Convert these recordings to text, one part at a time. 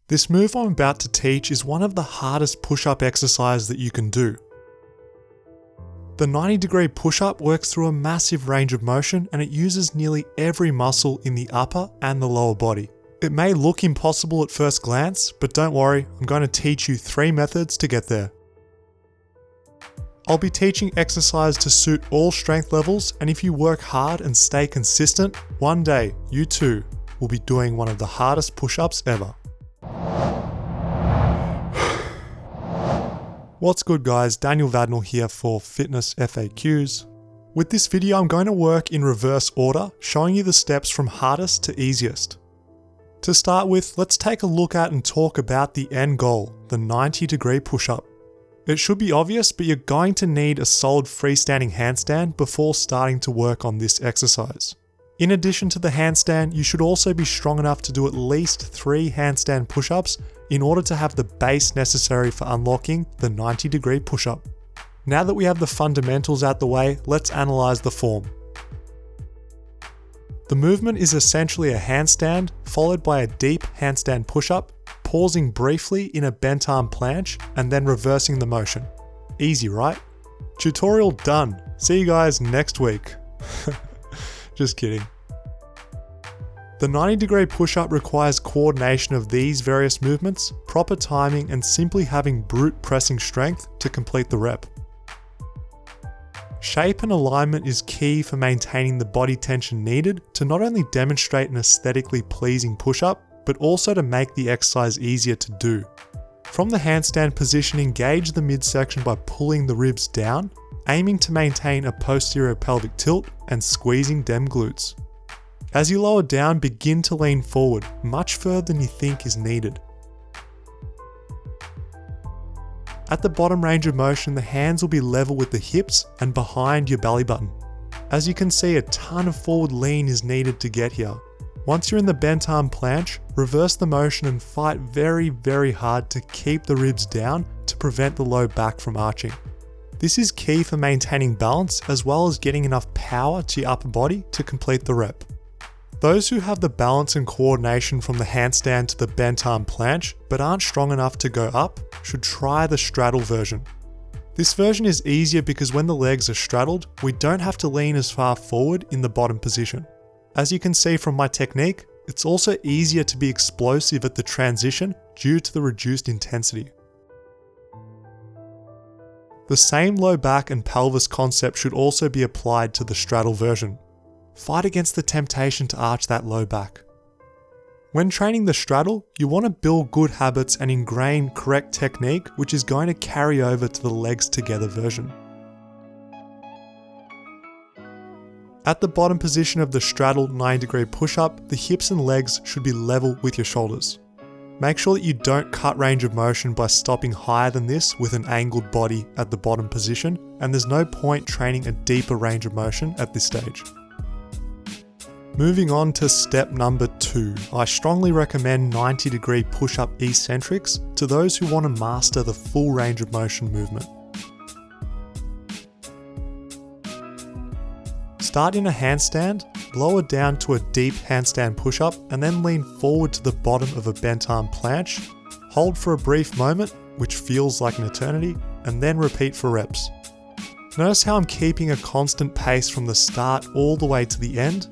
This move I'm about to teach is one of the hardest push-up exercises that you can do. The 90-degree push-up works through a massive range of motion and it uses nearly every muscle in the upper and the lower body. It may look impossible at first glance, but don't worry, I'm going to teach you 3 methods to get there. I'll be teaching exercise to suit all strength levels, and if you work hard and stay consistent, one day you too will be doing one of the hardest push-ups ever. What's good guys, Daniel Vadnal here for FitnessFAQs. With this video I'm going to work in reverse order, showing you the steps from hardest to easiest. To start with, let's take a look at and talk about the end goal, the 90-degree push-up. It should be obvious, but you're going to need a solid freestanding handstand before starting to work on this exercise. In addition to the handstand, you should also be strong enough to do at least 3 handstand push-ups in order to have the base necessary for unlocking the 90-degree push-up. Now that we have the fundamentals out the way, let's analyze the form. The movement is essentially a handstand followed by a deep handstand push-up, pausing briefly in a bent arm planche, and then reversing the motion. Easy, right? Tutorial done. See you guys next week. Just kidding. The 90-degree push-up requires coordination of these various movements, proper timing, and simply having brute pressing strength to complete the rep. Shape and alignment is key for maintaining the body tension needed to not only demonstrate an aesthetically pleasing push-up, but also to make the exercise easier to do. From the handstand position, engage the midsection by pulling the ribs down, aiming to maintain a posterior pelvic tilt and squeezing dem glutes. As you lower down, begin to lean forward, much further than you think is needed. At the bottom range of motion, the hands will be level with the hips and behind your belly button. As you can see, a ton of forward lean is needed to get here. Once you're in the bent arm planche, reverse the motion and fight very hard to keep the ribs down to prevent the low back from arching. This is key for maintaining balance as well as getting enough power to your upper body to complete the rep. Those who have the balance and coordination from the handstand to the bent arm planche but aren't strong enough to go up should try the straddle version. This version is easier because when the legs are straddled, we don't have to lean as far forward in the bottom position. As you can see from my technique, it's also easier to be explosive at the transition due to the reduced intensity. The same low back and pelvis concept should also be applied to the straddle version. Fight against the temptation to arch that low back. When training the straddle, you want to build good habits and ingrain correct technique, which is going to carry over to the legs together version. At the bottom position of the straddle 90-degree push-up, the hips and legs should be level with your shoulders. Make sure that you don't cut range of motion by stopping higher than this with an angled body at the bottom position, and there's no point training a deeper range of motion at this stage. Moving on to step number 2, I strongly recommend 90-degree push-up eccentrics to those who want to master the full range of motion movement. Start in a handstand, lower down to a deep handstand push-up, and then lean forward to the bottom of a bent arm planche. Hold for a brief moment, which feels like an eternity, and then repeat for reps. Notice how I'm keeping a constant pace from the start all the way to the end.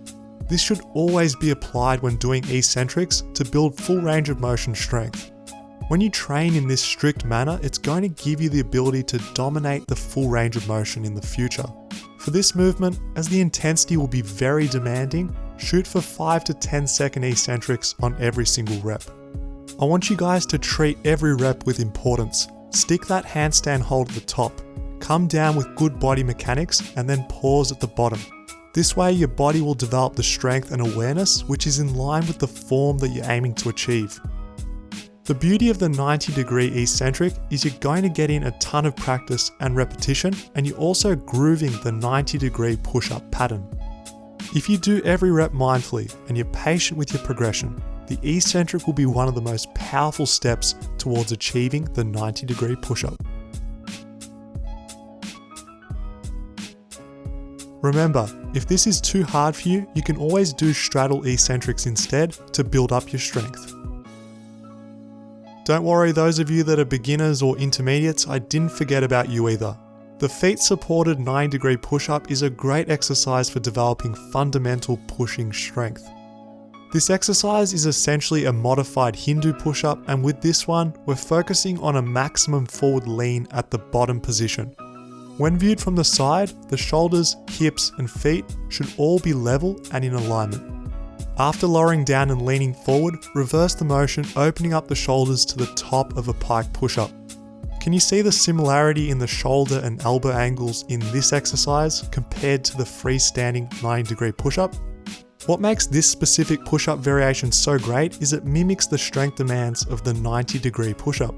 This should always be applied when doing eccentrics to build full range of motion strength. When you train in this strict manner, it's going to give you the ability to dominate the full range of motion in the future. For this movement, as the intensity will be very demanding, shoot for 5 to 10 second eccentrics on every single rep. I want you guys to treat every rep with importance. Stick that handstand hold at the top, come down with good body mechanics, and then pause at the bottom. This way your body will develop the strength and awareness which is in line with the form that you're aiming to achieve. The beauty of the 90-degree eccentric is you're going to get in a ton of practice and repetition, and you're also grooving the 90-degree push-up pattern. If you do every rep mindfully and you're patient with your progression, the eccentric will be one of the most powerful steps towards achieving the 90-degree push-up. Remember, if this is too hard for you, you can always do straddle eccentrics instead to build up your strength. Don't worry, those of you that are beginners or intermediates, I didn't forget about you either. The feet supported 90-degree push-up is a great exercise for developing fundamental pushing strength. This exercise is essentially a modified Hindu push-up, and with this one, we're focusing on a maximum forward lean at the bottom position. When viewed from the side, the shoulders, hips, and feet should all be level and in alignment. After lowering down and leaning forward, reverse the motion, opening up the shoulders to the top of a pike push-up. Can you see the similarity in the shoulder and elbow angles in this exercise compared to the freestanding 90-degree push-up? What makes this specific push-up variation so great is it mimics the strength demands of the 90-degree push-up.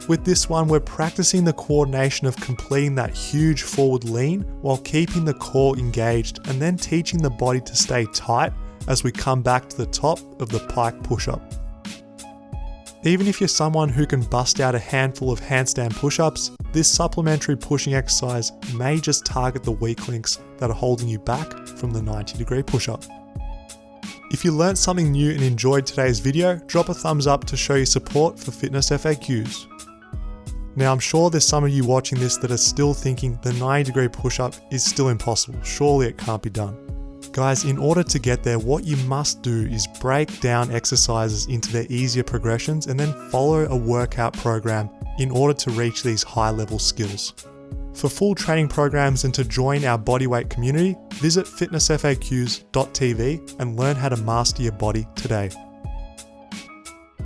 With this one, we're practicing the coordination of completing that huge forward lean while keeping the core engaged, and then teaching the body to stay tight as we come back to the top of the pike push-up. Even if you're someone who can bust out a handful of handstand push-ups, this supplementary pushing exercise may just target the weak links that are holding you back from the 90-degree push-up. If you learned something new and enjoyed today's video, drop a thumbs up to show your support for FitnessFAQs. Now, I'm sure there's some of you watching this that are still thinking the 90-degree push-up is still impossible, surely it can't be done. Guys, in order to get there, what you must do is break down exercises into their easier progressions and then follow a workout program in order to reach these high-level skills. For full training programs and to join our bodyweight community, visit fitnessfaqs.tv and learn how to master your body today.